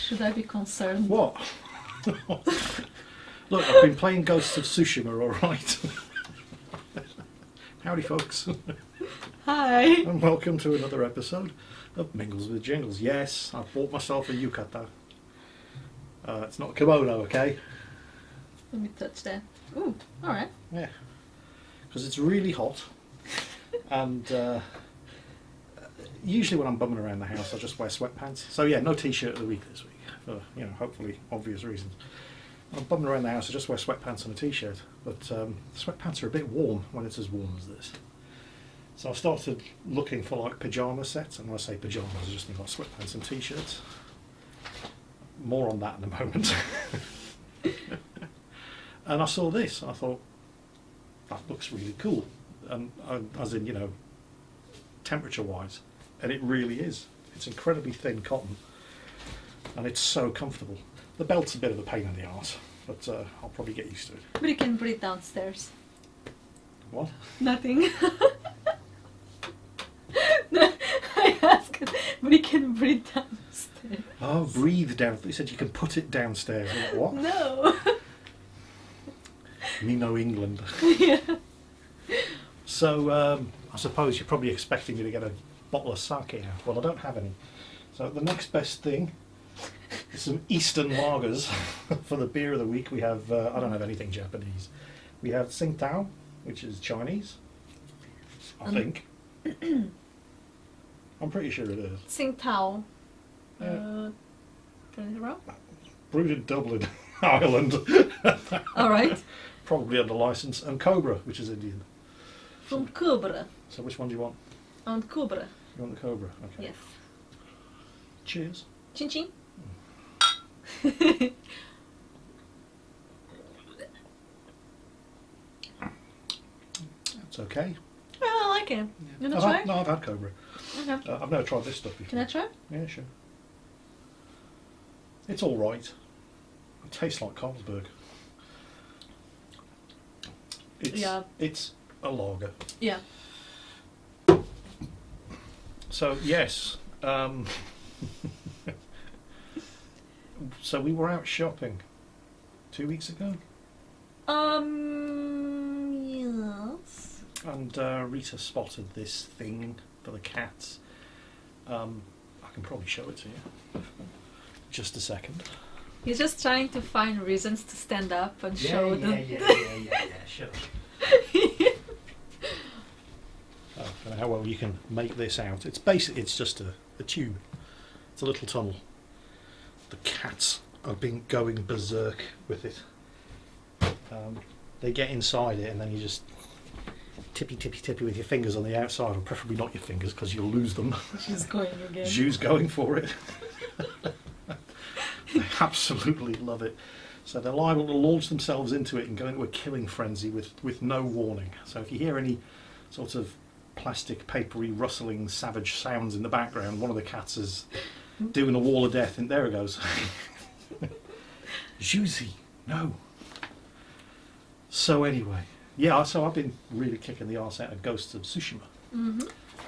Should I be concerned? What? Look, I've been playing Ghosts of Tsushima, alright? Howdy folks. Hi. And welcome to another episode of Mingles with Jingles. Yes, I've bought myself a yukata. It's not a kimono, okay? Let me touch that. Ooh, alright. Yeah. Because it's really hot. And usually when I'm bumming around the house I just wear sweatpants. So yeah, no t-shirt of the week this week. For, hopefully obvious reasons. When I'm bumming around the house I just wear sweatpants and a t-shirt. But sweatpants are a bit warm when it's as warm as this. So I started looking for like pyjama sets, and when I say pyjamas I just mean like sweatpants and t-shirts. More on that in a moment. And I saw this and I thought, that looks really cool. And as in, temperature wise. And it really is. It's incredibly thin cotton. And it's so comfortable. The belt's a bit of a pain in the arse, but I'll probably get used to it. But you can breathe downstairs. What? Nothing. No, I asked, but you can breathe downstairs. Oh, breathe down. You said you can put it downstairs. What? No. Me know England. Yeah. So, I suppose you're probably expecting me to get a bottle of sake out. Well, I don't have any. So the next best thing is some Eastern lagers. For the beer of the week we have, I don't have anything Japanese. We have Tsingtao, which is Chinese, I think. I'm pretty sure it is. Tsingtao. Turn it around. Brewed in Dublin, Ireland. Alright. Probably under license. And Cobra, which is Indian. From Cobra. So which one do you want? I want Cobra. You want the Cobra? Okay. Yes. Cheers. Chin chin. It's okay. I like it. You wanna I've try? had, no, I've had Cobra. Okay. I've never tried this stuff before. Can I try? Yeah, sure. It's all right. It tastes like Carlsberg. It's a lager. Yeah. So yes, so we were out shopping 2 weeks ago. Yes. And Rita spotted this thing for the cats. I can probably show it to you. Just a second. He's just trying to find reasons to stand up and show them. Yeah, sure. I don't know how well you can make this out. It's basically, it's just a tube. It's a little tunnel. The cats have been going berserk with it. They get inside it and then you just tippy with your fingers on the outside, or preferably not your fingers because you'll lose them. She's going again. Zhu's going for it. They absolutely love it. So they're liable to launch themselves into it and go into a killing frenzy with no warning. So if you hear any sort of plastic, papery, rustling, savage sounds in the background, one of the cats is doing a wall of death, and there it goes. Juicy, no. So anyway, yeah, so I've been really kicking the arse out of Ghosts of Tsushima.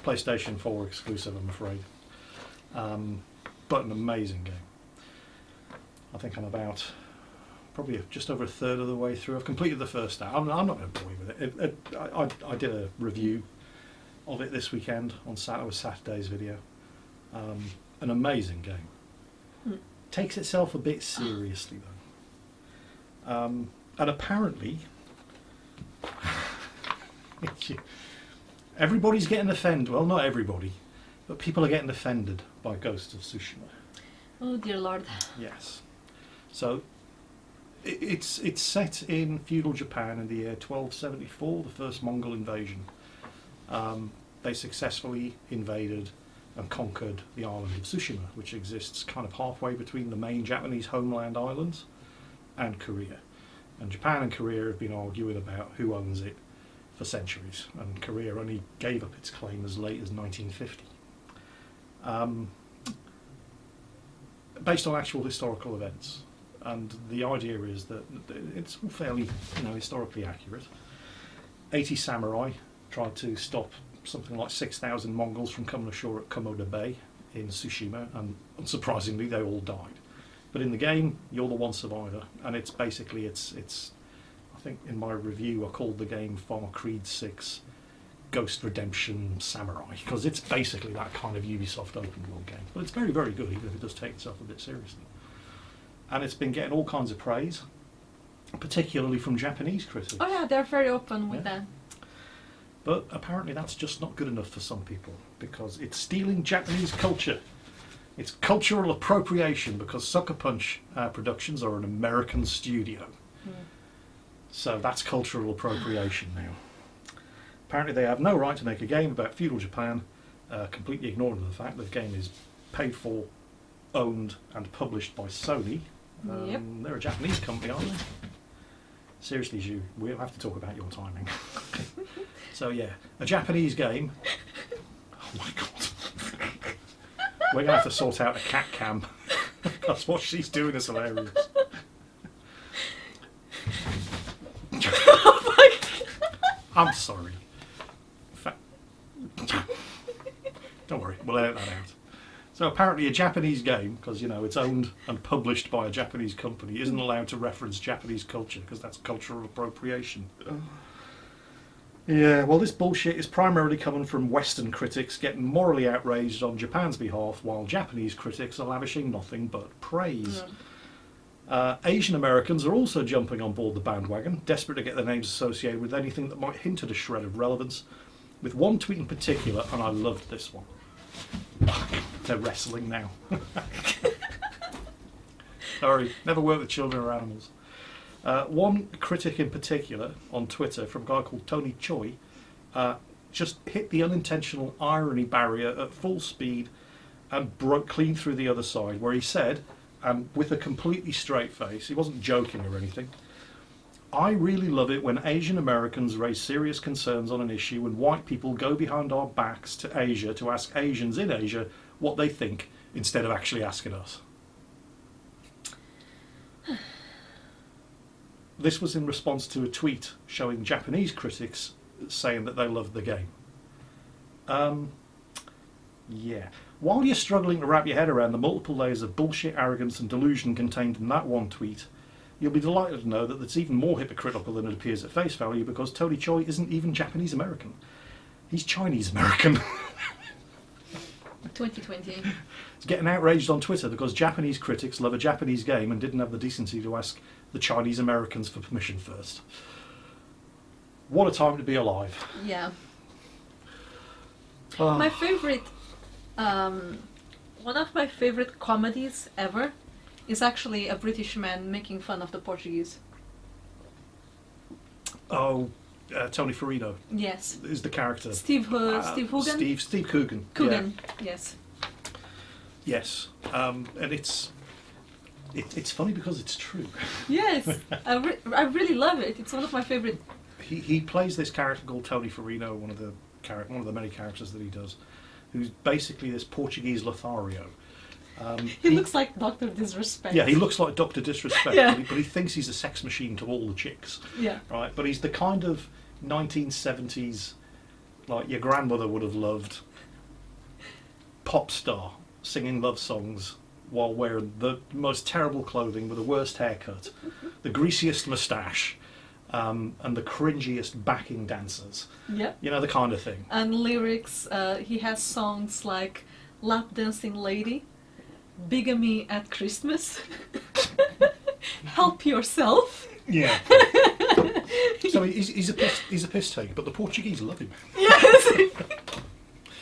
PlayStation 4 exclusive, I'm afraid. But an amazing game. I think I'm about probably just over a third of the way through. I've completed the first hour. I'm not going to bore you with it. I did a review of it this weekend on Saturday's video. An amazing game. Takes itself a bit seriously though. And apparently everybody's getting offended. Well, not everybody, but people are getting offended by Ghost of Tsushima. Oh dear Lord. Yes. So it's set in feudal Japan in the year 1274, the first Mongol invasion. They successfully invaded and conquered the island of Tsushima, which exists kind of halfway between the main Japanese homeland islands and Korea. And Japan and Korea have been arguing about who owns it for centuries, and Korea only gave up its claim as late as 1950. Based on actual historical events, and the idea is that it's all fairly, historically accurate. 80 samurai tried to stop something like 6,000 Mongols from coming ashore at Komoda Bay in Tsushima, and unsurprisingly they all died. But in the game, you're the one survivor, and it's basically it's. I think in my review, I called the game Far Cry 6 Ghost Redemption Samurai, because it's basically that kind of Ubisoft open world game. But it's very, very good, even if it does take itself a bit seriously. And it's been getting all kinds of praise, particularly from Japanese critics. Oh yeah, they're very open with that. But apparently that's just not good enough for some people, because it's stealing Japanese culture. It's cultural appropriation, because Sucker Punch Productions are an American studio. So that's cultural appropriation now. Apparently they have no right to make a game about feudal Japan, completely ignoring the fact that the game is paid for, owned and published by Sony. Yep. They're a Japanese company, aren't they? Seriously, Zhu, we'll have to talk about your timing. So yeah, a Japanese game. Oh my god. We're going to have to sort out a cat cam. That's what she's doing is hilarious. Oh my God. I'm sorry. Don't worry, we'll edit that out. So apparently a Japanese game, because you know it's owned and published by a Japanese company, isn't allowed to reference Japanese culture because that's cultural appropriation. Yeah, well this bullshit is primarily coming from Western critics getting morally outraged on Japan's behalf, while Japanese critics are lavishing nothing but praise. Asian Americans are also jumping on board the bandwagon, desperate to get their names associated with anything that might hint at a shred of relevance, with one tweet in particular, and I loved this one. They're wrestling now. Sorry, never worked with children or animals. One critic in particular on Twitter, from a guy called Tony Choi, just hit the unintentional irony barrier at full speed and broke clean through the other side, where he said, and with a completely straight face, he wasn't joking or anything, "I really love it when Asian Americans raise serious concerns on an issue and white people go behind our backs to Asia to ask Asians in Asia what they think instead of actually asking us." This was in response to a tweet showing Japanese critics saying that they loved the game. Yeah. While you're struggling to wrap your head around the multiple layers of bullshit, arrogance and delusion contained in that one tweet, you'll be delighted to know that it's even more hypocritical than it appears at face value, because Tony Choi isn't even Japanese American. He's Chinese American. 2020. He's getting outraged on Twitter because Japanese critics love a Japanese game and didn't have the decency to ask the Chinese Americans for permission first. What a time to be alive. Yeah. Oh. My favorite, one of my favorite comedies ever is actually a British man making fun of the Portuguese. Oh, Tony Farino. Yes. Is the character. Steve Hoogan? Steve Coogan. Coogan, Yeah. yes. Yes. And it's funny because it's true. Yes, I really love it. It's one of my favorite. He plays this character called Tony Farino, one of the many characters that he does, who's basically this Portuguese Lothario. He looks like Dr. Disrespect. Yeah, he looks like Dr. Disrespect, Yeah. but he thinks he's a sex machine to all the chicks. Yeah. Right, but he's the kind of 1970s, like your grandmother would have loved, pop star singing love songs while wearing the most terrible clothing with the worst haircut, the greasiest moustache, and the cringiest backing dancers. Yep. You know, the kind of thing. And lyrics, he has songs like Lap Dancing Lady, Bigamy at Christmas, Help Yourself. Yeah. So he's a piss take, but the Portuguese love him. Yes.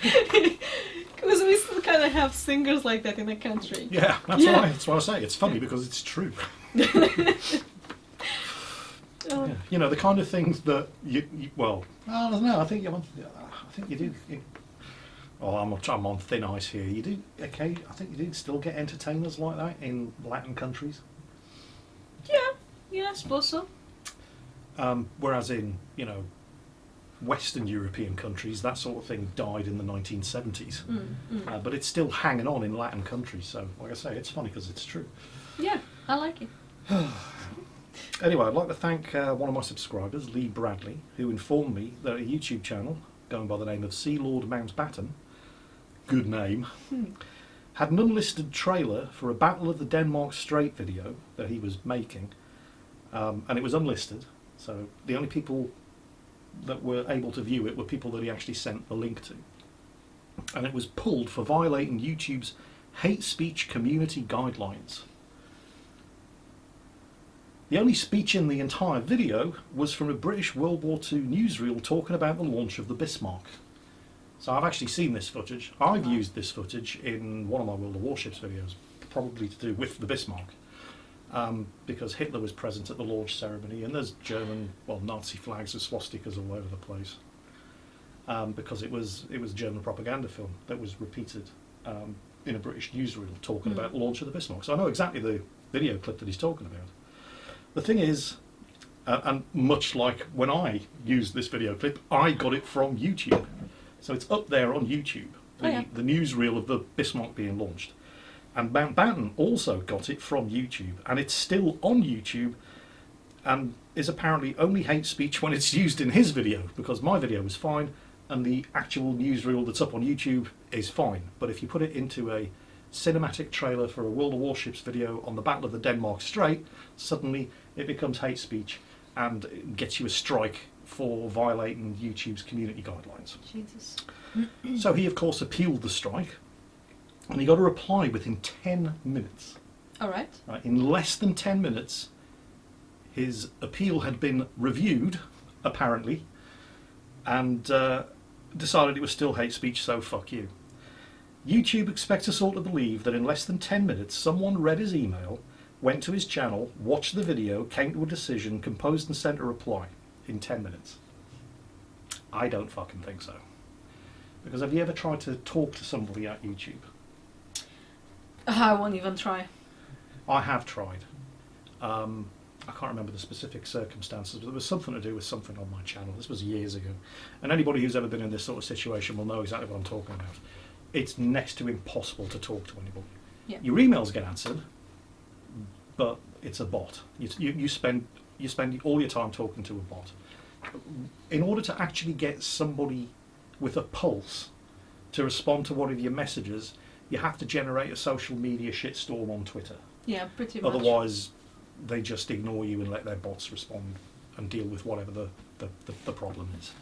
Because we still kind of have singers like that in the country. Yeah, that's why I say it's funny, because it's true. Yeah. You know, the kind of things that you well, I don't know. I think you do. Oh, I'm on thin ice here. You do, okay? I think you do still get entertainers like that in Latin countries. Yeah, I suppose so. Whereas in, you know, Western European countries, that sort of thing died in the 1970s. But it's still hanging on in Latin countries. So, like I say, it's funny because it's true. Yeah, I like it. Anyway, I'd like to thank one of my subscribers, Lee Bradley, who informed me that a YouTube channel going by the name of Sea Lord Mountbatten, good name, had an unlisted trailer for a Battle of the Denmark Strait video that he was making, and it was unlisted, so the only people that were able to view it were people that he actually sent the link to. And it was pulled for violating YouTube's hate speech community guidelines. The only speech in the entire video was from a British World War II newsreel talking about the launch of the Bismarck. So I've actually seen this footage. I've used this footage in one of my World of Warships videos, probably to do with the Bismarck, because Hitler was present at the launch ceremony, and there's German, well, Nazi flags with swastikas all over the place, because it was a German propaganda film that was repeated in a British newsreel talking about the launch of the Bismarck. So I know exactly the video clip that he's talking about. The thing is, and much like when I used this video clip, I got it from YouTube. So it's up there on YouTube, the newsreel of the Bismarck being launched. And Mountbatten also got it from YouTube, and it's still on YouTube, and is apparently only hate speech when it's used in his video, because my video was fine, and the actual newsreel that's up on YouTube is fine. But if you put it into a cinematic trailer for a World of Warships video on the Battle of the Denmark Strait, suddenly it becomes hate speech and gets you a strike for violating YouTube's community guidelines. Jesus. So he, of course, appealed the strike, and he got a reply within 10 minutes. All right. Right, in less than 10 minutes, his appeal had been reviewed, apparently, and decided it was still hate speech, so fuck you. YouTube expects us all to believe that in less than 10 minutes, someone read his email, went to his channel, watched the video, came to a decision, composed and sent a reply in 10 minutes. I don't fucking think so. Because have you ever tried to talk to somebody at YouTube? I won't even try. I have tried. I can't remember the specific circumstances, but there was something to do with something on my channel. This was years ago. And anybody who's ever been in this sort of situation will know exactly what I'm talking about. It's next to impossible to talk to anybody. Yeah. Your emails get answered, but it's a bot. You spend all your time talking to a bot. In order to actually get somebody with a pulse to respond to one of your messages, you have to generate a social media shitstorm on Twitter. Yeah, pretty much. Otherwise, they just ignore you and let their bots respond and deal with whatever the problem is.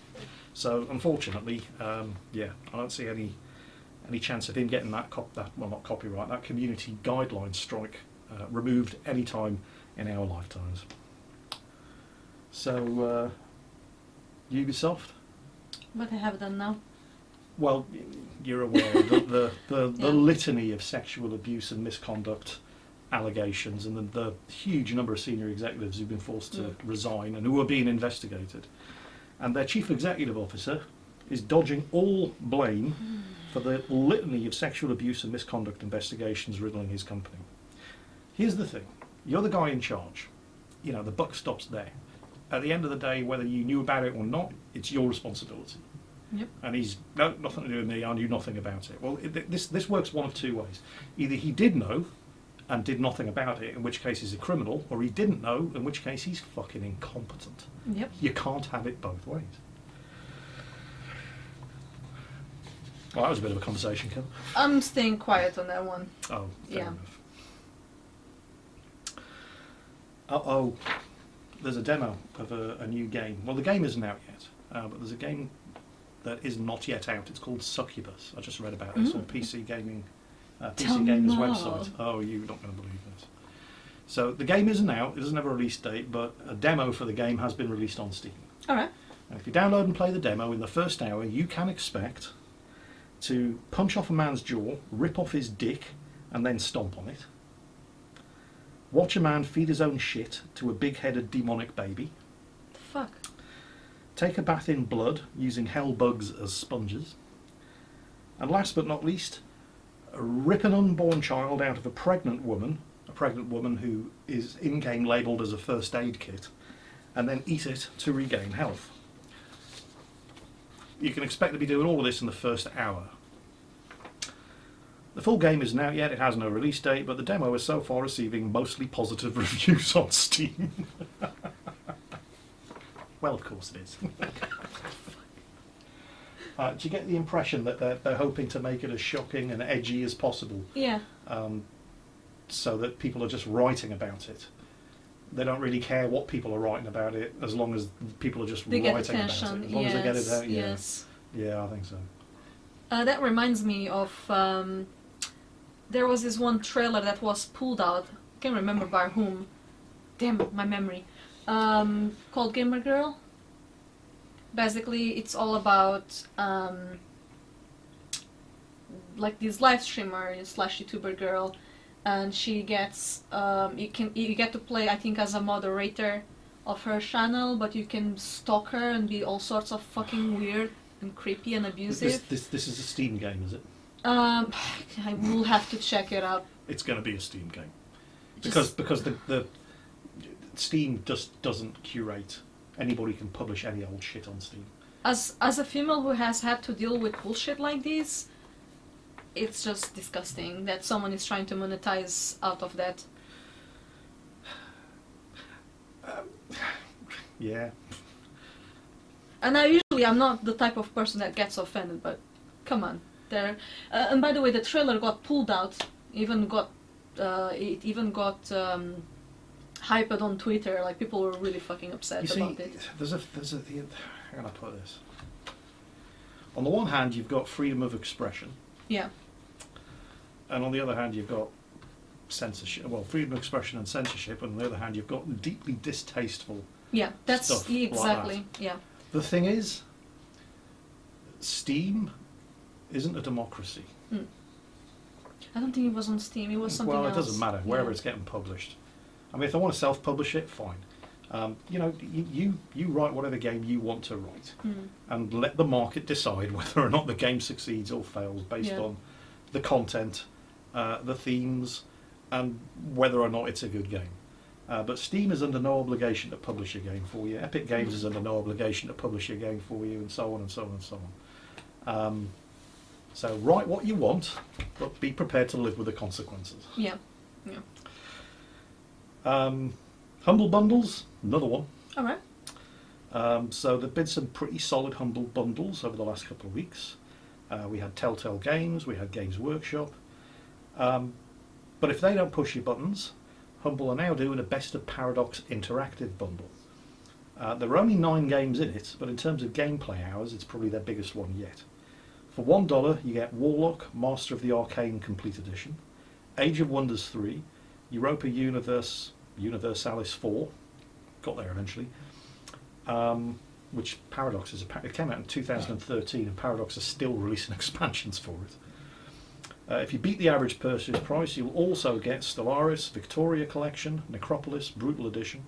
So, unfortunately, yeah, I don't see any chance of him getting that community guideline strike removed any time in our lifetimes. So, Ubisoft? What they have done now? Well, you're aware of the litany of sexual abuse and misconduct allegations, and the huge number of senior executives who've been forced to resign and who are being investigated. And their chief executive officer is dodging all blame for the litany of sexual abuse and misconduct investigations riddling his company. Here's the thing. You're the guy in charge. You know, the buck stops there. At the end of the day, whether you knew about it or not, it's your responsibility. Yep. And he's, no, nothing to do with me, I knew nothing about it. Well, this works one of two ways. Either he did know and did nothing about it, in which case he's a criminal, or he didn't know, in which case he's fucking incompetent. Yep. You can't have it both ways. Well, that was a bit of a conversation, Kim. I'm staying quiet on that one. Oh, fair Yeah. enough. Uh-oh. There's a demo of a new game. Well, the game isn't out yet, but there's a game that is not yet out. It's called Succubus. I just read about this on PC Gaming, PC Gamer's website. Oh, you're not going to believe this. So the game isn't out. It doesn't have a release date, but a demo for the game has been released on Steam. All right. And if you download and play the demo in the first hour, you can expect to punch off a man's jaw, rip off his dick, and then stomp on it. Watch a man feed his own shit to a big-headed demonic baby. Fuck. Take a bath in blood using hell bugs as sponges. And last but not least, rip an unborn child out of a pregnant woman who is in-game labelled as a first aid kit, and then eat it to regain health. You can expect to be doing all of this in the first hour. The full game isn't out yet, it has no release date, but the demo is so far receiving mostly positive reviews on Steam. Well, of course it is. Do you get the impression that they're hoping to make it as shocking and edgy as possible? Yeah. So that people are just writing about it. They don't really care what people are writing about it, as long as people are just writing about it. As long as they get it out, yeah. Yes. Yeah, I think so. That reminds me of there was this one trailer that was pulled out. I can't remember by whom. Damn, my memory. Called Gamer Girl. Basically, it's all about like this live streamer / YouTuber girl, and she gets you get to play, I think, as a moderator of her channel, but you can stalk her and be all sorts of fucking weird and creepy and abusive. This is a Steam game, is it? I will have to check it out. It's going to be a Steam game because the Steam just doesn't curate. Anybody can publish any old shit on Steam. As a female who has had to deal with bullshit like this, it's just disgusting that someone is trying to monetize out of that. Yeah. And I'm not the type of person that gets offended, but come on. And by the way, the trailer got pulled out. It even got hyped on Twitter. Like, people were really fucking upset about it. How can I put this? On the one hand, you've got freedom of expression. Yeah. And on the other hand, you've got censorship. Well, freedom of expression and censorship. And on the other hand, you've got deeply distasteful. Yeah, that's stuff exactly. Like that. Yeah. The thing is, Steam isn't a democracy. Mm. I don't think it was on Steam. It was something else. Well, it doesn't matter wherever it's getting published. I mean, if they want to self-publish it, fine. You know, you write whatever game you want to write, and let the market decide whether or not the game succeeds or fails based on the content, the themes, and whether or not it's a good game. But Steam is under no obligation to publish a game for you. Epic Games is under no obligation to publish a game for you, and so on and so on and so on. So write what you want, but be prepared to live with the consequences. Yeah, yeah. Humble bundles, another one. All right. So there've been some pretty solid Humble bundles over the last couple of weeks. We had Telltale Games, we had Games Workshop. But if they don't push your buttons, Humble are now doing a Best of Paradox interactive bundle. There are only 9 games in it, but in terms of gameplay hours, it's probably their biggest one yet. For $1, you get Warlock, Master of the Arcane Complete Edition, Age of Wonders 3, Europa Universalis 4, got there eventually, which Paradox is. It came out in 2013, and Paradox is still releasing expansions for it. If you beat the average purchase price, you'll also get Stellaris, Victoria Collection, Necropolis, Brutal Edition.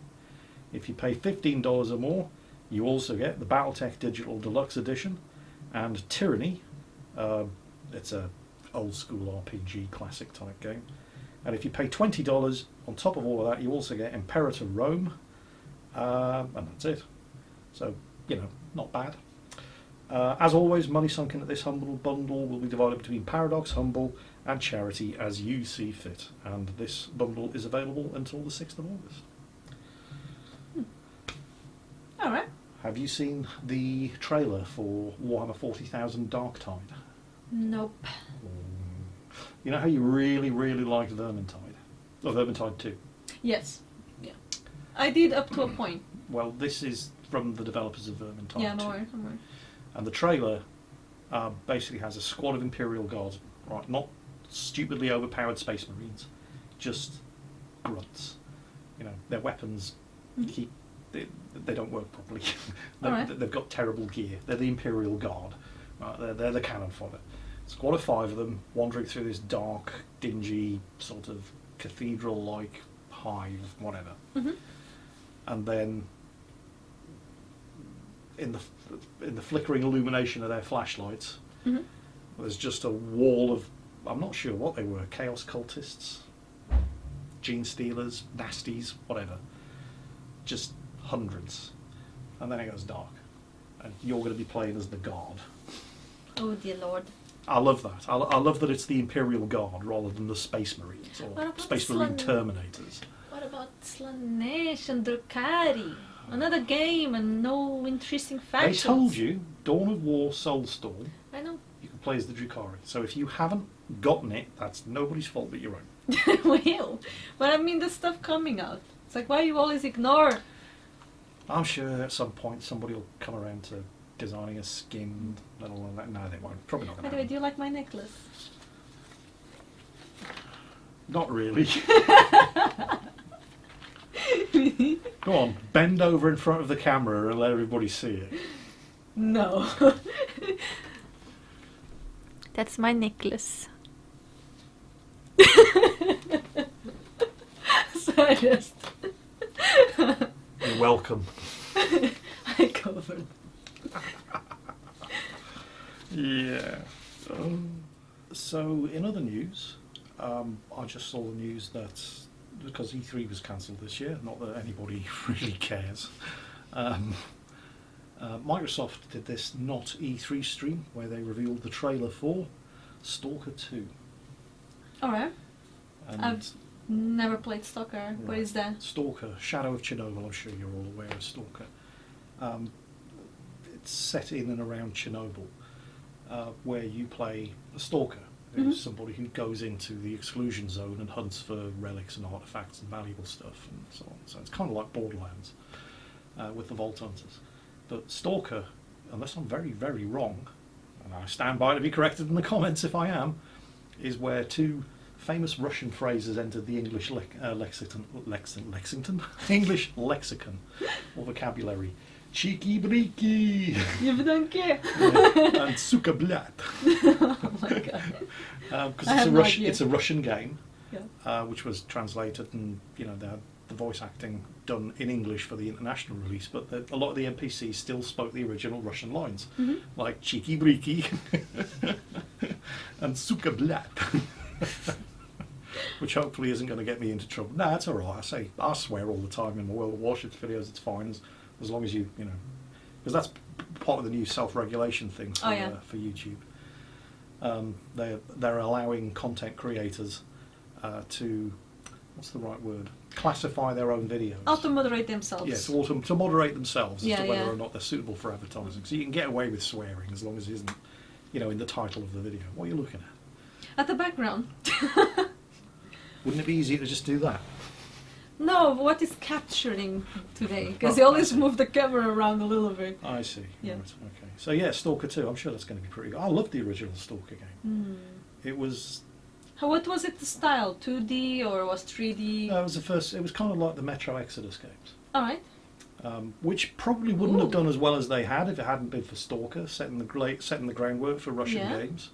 If you pay $15 or more, you also get the Battletech Digital Deluxe Edition and Tyranny. It's a old school RPG classic type game. And if you pay $20, on top of all of that, you also get Imperator Rome, and that's it. So, you know, not bad. As always, money sunk into this Humble bundle will be divided between Paradox, Humble, and Charity as you see fit. And this bundle is available until the 6th of August. All right. Have you seen the trailer for Warhammer 40,000 Darktide? Nope. You know how you really, really liked Vermintide? Or Vermintide 2? Yes. Yeah. I did up to a point. Well, this is from the developers of Vermintide 2. Yeah, no worries, no worries. And the trailer basically has a squad of Imperial Guards, right? Not stupidly overpowered Space Marines, just grunts. You know, their weapons they don't work properly. They've got terrible gear. They're the Imperial Guard. Right? They're the cannon fodder. Squad of 5 of them wandering through this dark, dingy, sort of cathedral-like hive, whatever. And then, in the flickering illumination of their flashlights, there's just a wall of, I'm not sure what they were, chaos cultists, gene stealers, nasties, whatever. Just hundreds. And then it goes dark. And you're going to be playing as the Guard. Oh dear Lord. I love that. I love that it's the Imperial Guard rather than the Space Marines or Space Marine Terminators. What about Slanesh and Drukari? Another game and no interesting factions. They told you, Dawn of War Soulstorm, I know. you can play as the Drukhari. So if you haven't gotten it, that's nobody's fault but your own. Well, but I mean the stuff coming out. It's like, why you always ignore? I'm sure at some point somebody will come around to designing a skin and all of that. No, they won't. Probably not going to By the way, do you like my necklace? Not really. Go on, bend over in front of the camera and let everybody see it. No. That's my necklace. So I just... You're welcome. I covered. Yeah. So, in other news, I just saw the news that because E3 was cancelled this year, not that anybody really cares, Microsoft did this not E3 stream where they revealed the trailer for Stalker 2. Alright. And I've never played Stalker. Right. What is that? Stalker, Shadow of Chernobyl, I'm sure you're all aware of Stalker. It's set in and around Chernobyl, where you play a stalker, who's somebody who goes into the exclusion zone and hunts for relics and artifacts and valuable stuff and so on. So it's kind of like Borderlands with the Vault Hunters. But Stalker, unless I'm very, very wrong, and I stand by to be corrected in the comments if I am, is where two famous Russian phrases entered the English lexicon English lexicon or vocabulary. Cheeky breaky. And suka blat. Oh my god. Because it's a Russian game, yeah. Which was translated and they had the voice acting done in English for the international release, but a lot of the NPCs still spoke the original Russian lines, like cheeky breaky and suka blat. Which hopefully isn't going to get me into trouble. No, it's alright. I swear all the time in my World of Warships videos. It's fine as long as because that's part of the new self-regulation thing for YouTube. They're allowing content creators to, what's the right word? Classify their own videos. Auto-moderate themselves. Yes, to moderate themselves as to whether or not they're suitable for advertising. So you can get away with swearing as long as it isn't, in the title of the video. What are you looking at? At the background. Wouldn't it be easier to just do that? No, what is capturing today? Because they always move the camera around a little bit. I see. Yeah. Right, okay. So yeah, Stalker 2. I'm sure that's going to be pretty good. I love the original Stalker game. It was. What was it? The style? 2D or was 3D? No, it was the first. It was kind of like the Metro Exodus games. All right. Which probably wouldn't have done as well as they had if it hadn't been for Stalker, setting the groundwork for Russian games.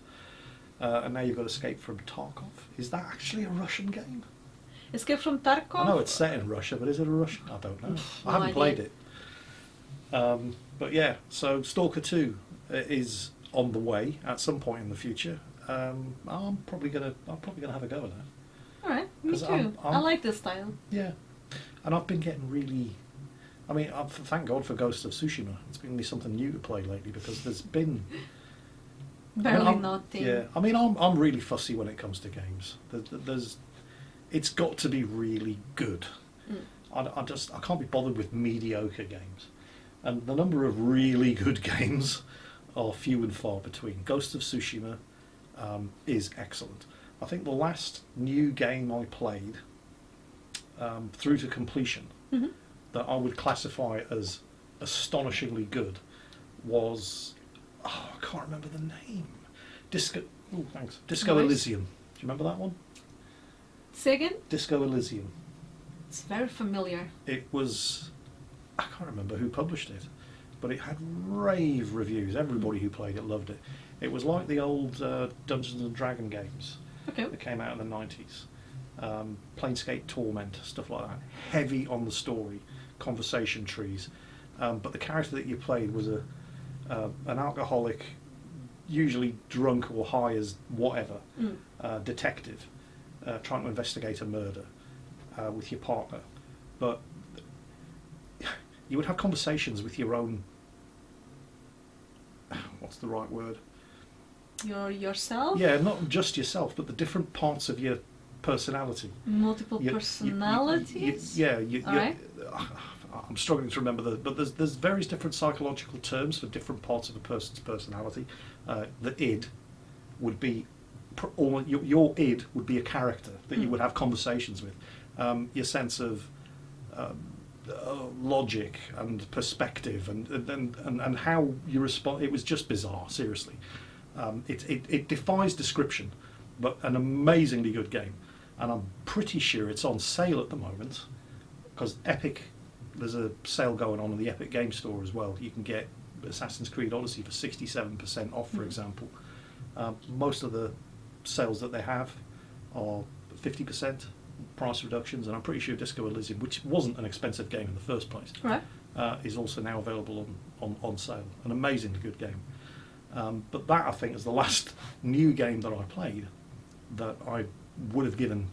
And now you've got Escape from Tarkov. Is that actually a Russian game? Escape from Tarkov? I know it's set in Russia, but is it a Russian? I don't know. I haven't played it. But yeah, so Stalker 2 is on the way at some point in the future. I'm probably gonna have a go at that. All right, me too. I like this style. Yeah, and I've been getting really. I mean, thank God for Ghost of Tsushima. It's been me something new to play lately because there's been. Barely nothing. Yeah, I mean, I'm really fussy when it comes to games. It's got to be really good. I can't be bothered with mediocre games, and the number of really good games are few and far between. Ghost of Tsushima is excellent. I think the last new game I played through to completion that I would classify as astonishingly good was. Oh, I can't remember the name. Disco Elysium. Do you remember that one? Say again? Disco Elysium. It's very familiar. It was. I can't remember who published it, but it had rave reviews. Everybody who played it loved it. It was like the old Dungeons and Dragons games that came out in the 90s. Planescape Torment, stuff like that. Heavy on the story, conversation trees. But the character that you played was an alcoholic, usually drunk or high as whatever, detective trying to investigate a murder with your partner. But you would have conversations with your own, what's the right word? Yourself? Yeah, not just yourself, but the different parts of your personality. Multiple personalities? Yeah, I'm struggling to remember but there's various different psychological terms for different parts of a person's personality. The id would be, or your id would be a character that you would have conversations with. Your sense of logic and perspective and how you respond. It was just bizarre, seriously. It defies description, but an amazingly good game. And I'm pretty sure it's on sale at the moment, because Epic, there's a sale going on in the Epic Game Store as well. You can get Assassin's Creed Odyssey for 67% off, for example. Most of the sales that they have are 50% price reductions, and I'm pretty sure Disco Elysium, which wasn't an expensive game in the first place, Right. is also now available on sale. An amazingly good game. But that, I think, is the last new game that I played that I would have given,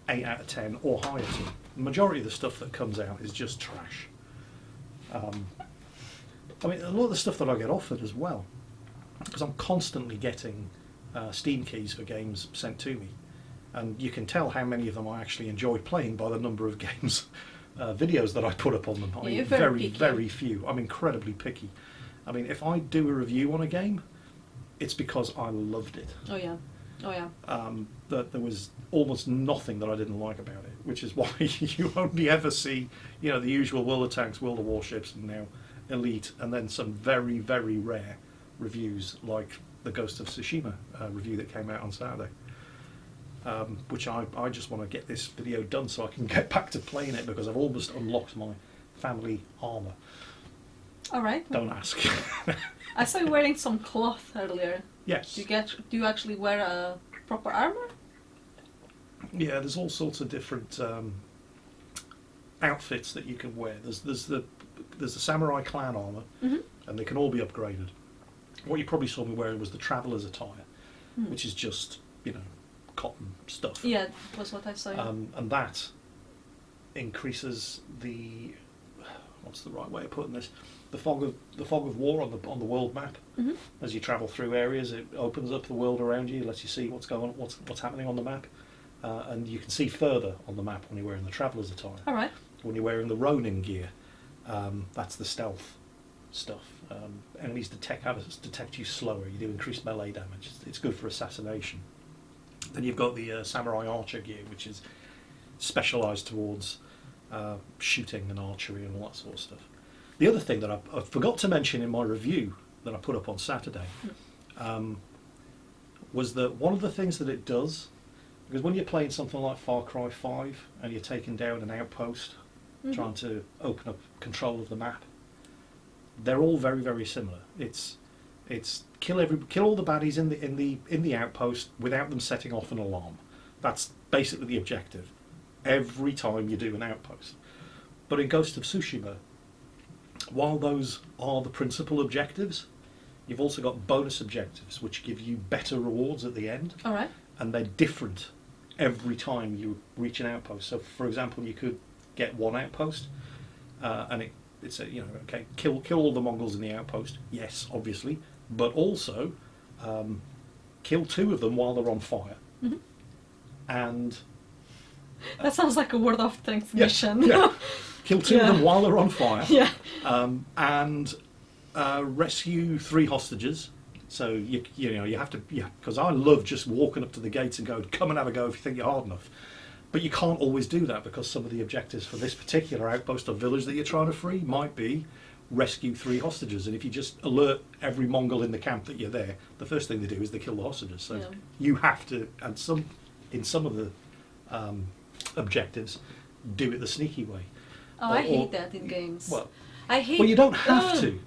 8 out of 10 or higher to. The majority of the stuff that comes out is just trash. I mean, a lot of the stuff that I get offered as well, because I'm constantly getting Steam keys for games sent to me, and you can tell how many of them I actually enjoy playing by the number of games, videos that I put up on them. I mean, very few. I'm incredibly picky. I mean, if I do a review on a game, it's because I loved it. Oh yeah. Oh yeah. That there was almost nothing that I didn't like about it, which is why you only ever see, the usual World of Tanks, World of Warships, and now Elite, and then some very, very rare reviews like the Ghost of Tsushima review that came out on Saturday. Which I just want to get this video done so I can get back to playing it, because I've almost unlocked my family armour. All right. Don't ask. I saw you wearing some cloth earlier. Yes. Do you actually wear a proper armor? Yeah, there's all sorts of different outfits that you can wear. There's the samurai clan armour, and they can all be upgraded. What you probably saw me wearing was the traveller's attire, which is just cotton stuff. Yeah, was what I saw. And that increases the, what's the right way of putting this? The fog of war on the world map. As you travel through areas, it opens up the world around you, lets you see what's going on, what's happening on the map, and you can see further on the map when you're wearing the traveller's attire. All right. When you're wearing the Ronin gear, that's the stealth stuff. Enemies detect you slower. You do increased melee damage. It's good for assassination. Then you've got the samurai archer gear, which is specialised towards shooting and archery and all that sort of stuff. The other thing that I forgot to mention in my review that I put up on Saturday was that one of the things that it does, because when you're playing something like Far Cry 5 and you're taking down an outpost, trying to open up control of the map, they're all very, very similar. It's kill all the baddies in the outpost without them setting off an alarm. That's basically the objective every time you do an outpost. But in Ghost of Tsushima, while those are the principal objectives, you've also got bonus objectives which give you better rewards at the end. All right. And they're different every time you reach an outpost. So, for example, you could get one outpost, and it's okay, kill all the Mongols in the outpost. Yes, obviously, but also kill 2 of them while they're on fire. And that sounds like a World of Tanks mission. Yeah. Kill 2 of them while they're on fire. Yeah. And rescue 3 hostages. So you have to, because I love just walking up to the gates and going, come and have a go if you think you're hard enough. But you can't always do that, because some of the objectives for this particular outpost or village that you're trying to free might be rescue 3 hostages. And if you just alert every Mongol in the camp that you're there, the first thing they do is they kill the hostages. So you have to, and in some of the objectives, do it the sneaky way. Oh, I hate that in games. Well, I hate. Well, you don't have to.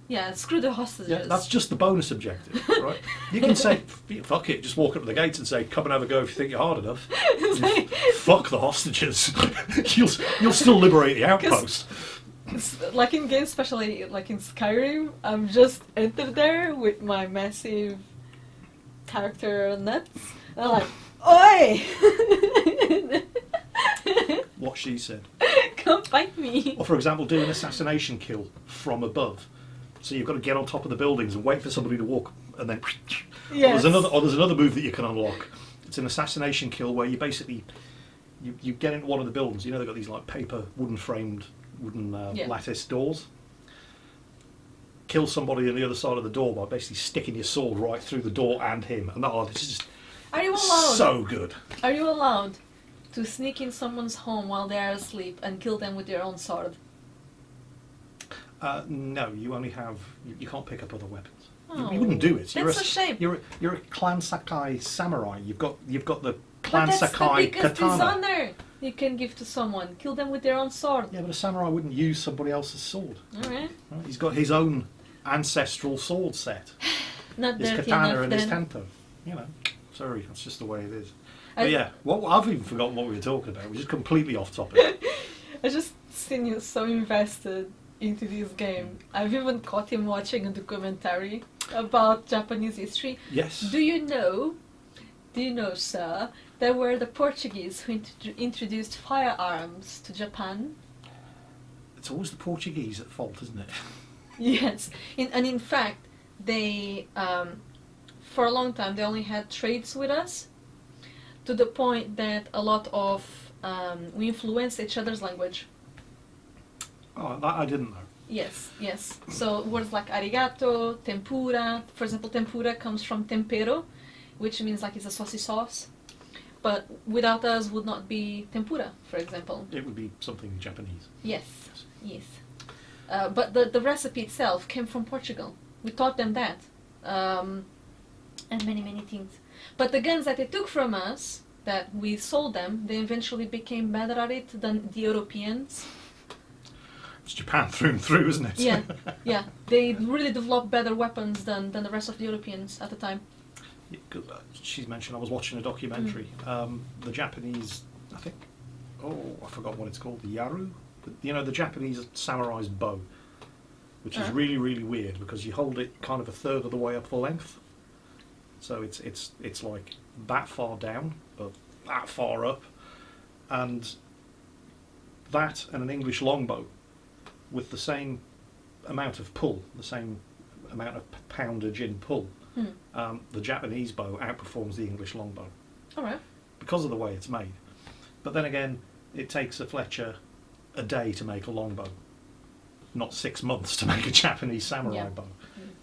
Yeah, screw the hostages. Yeah, that's just the bonus objective, right? You can say, fuck it, just walk up to the gates and say, come and have a go if you think you're hard enough. Fuck the hostages. You'll still liberate the outpost. Like in games, especially like in Skyrim, I'm just entered there with my massive character nuts. And I'm like, oi! What she said. Come fight me. Or, for example, do an assassination kill from above. So you've got to get on top of the buildings and wait for somebody to walk, and then. Yes. There's another move that you can unlock. It's an assassination kill where you basically you get into one of the buildings. You know they've got these like paper, wooden lattice doors. Kill somebody on the other side of the door by basically sticking your sword right through the door and him. And this is just Are you allowed? so good. Are you allowed to sneak in someone's home while they are asleep and kill them with your own sword? No, you only have. You can't pick up other weapons. Oh, you wouldn't do it. That's a shame. You're a Clan Sakai samurai. You've got the But Clan that's Sakai the biggest katana. dishonor you can give to someone. Kill them with their own sword. Yeah, but a samurai wouldn't use somebody else's sword. Alright. Right? He's got his own ancestral sword set. Not His dirty katana enough and then. his tempo. You know, sorry, that's just the way it is. But yeah, I've even forgotten what we were talking about. We're just completely off topic. I just seen you so invested into this game. I've even caught him watching a documentary about Japanese history. Yes. Do you know, sir, there were the Portuguese who introduced firearms to Japan? It's always the Portuguese at fault, isn't it? Yes, and in fact, they, for a long time, they only had trades with us, to the point that a lot of, we influenced each other's language. Oh, that I didn't know. Yes, yes. So words like arigato, tempura, for example, tempura comes from tempero, which means like it's a saucy sauce. But without us would not be tempura, for example. It would be something Japanese. Yes, yes. But the recipe itself came from Portugal. We taught them that. And many, many things. But the guns that they took from us, that we sold them, they eventually became better at it than the Europeans. It's Japan through and through, isn't it? Yeah, yeah. They really developed better weapons than the rest of the Europeans at the time. Yeah, she's mentioned I was watching a documentary. The Japanese, I think, I forgot what it's called, the Yaru? You know, the Japanese samurai's bow, which is really, really weird because you hold it kind of a third of the way up the length. So it's like that far down, but that far up. And that and an English longbow with the same amount of pull, the same amount of poundage in pull, the Japanese bow outperforms the English longbow. All right. Because of the way it's made. But then again, it takes a Fletcher a day to make a longbow, not 6 months to make a Japanese samurai bow.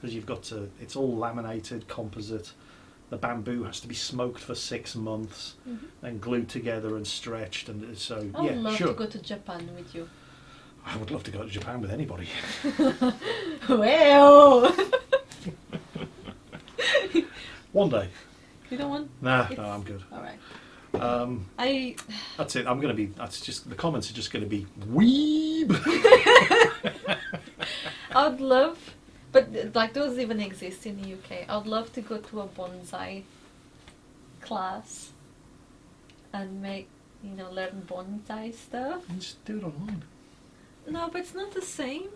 Because you've got to, it's all laminated, composite. The bamboo has to be smoked for 6 months, then glued together and stretched, and so I would love to go to Japan with you. I would love to go to Japan with anybody. Well, one day. you don't want? No, I'm good. All right. That's it. I'm going to be. That's just the comments are just going to be weeb. I'd love, but like those even exist in the UK. I'd love to go to a bonsai class and learn bonsai stuff. And just do it online. No, but it's not the same.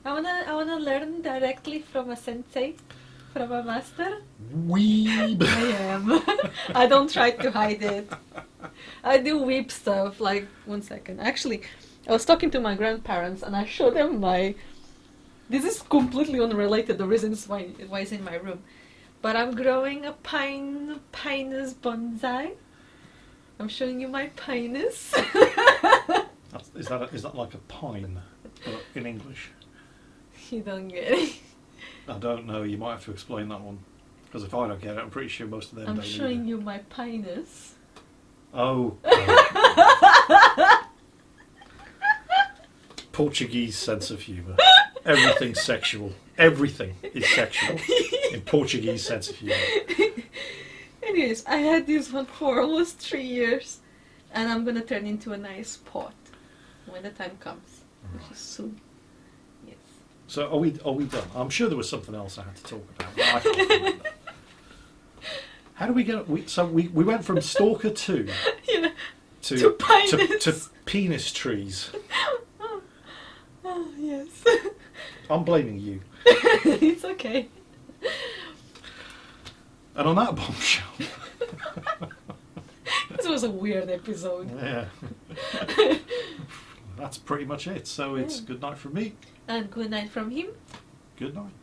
I wanna learn directly from a sensei, from a master. Weeb. I am. I don't try to hide it. I do weeb stuff. Like, 1 second. Actually, I was talking to my grandparents and I showed them my. This is completely unrelated. The reasons why it's in my room, but I'm growing a pinus bonsai. I'm showing you my pinus. Is that like a pine in English? You don't get it. I don't know. You might have to explain that one. Because if I don't get it, I'm pretty sure most of them don't. I'm showing you my pinus. Oh. Portuguese sense of humour. Everything's sexual. Everything is sexual in Portuguese sense of humour. Anyways, I had this one for almost 3 years, and I'm gonna turn into a nice pot when the time comes, which is soon. Yes. So are we done? I'm sure there was something else I had to talk about. But I can't remember. How do we get? We went from Stalker 2 to penis trees. Oh yes. I'm blaming you. It's okay. And on that bombshell. This was a weird episode. Yeah. That's pretty much it. So it's good night from me. And good night from him. Good night.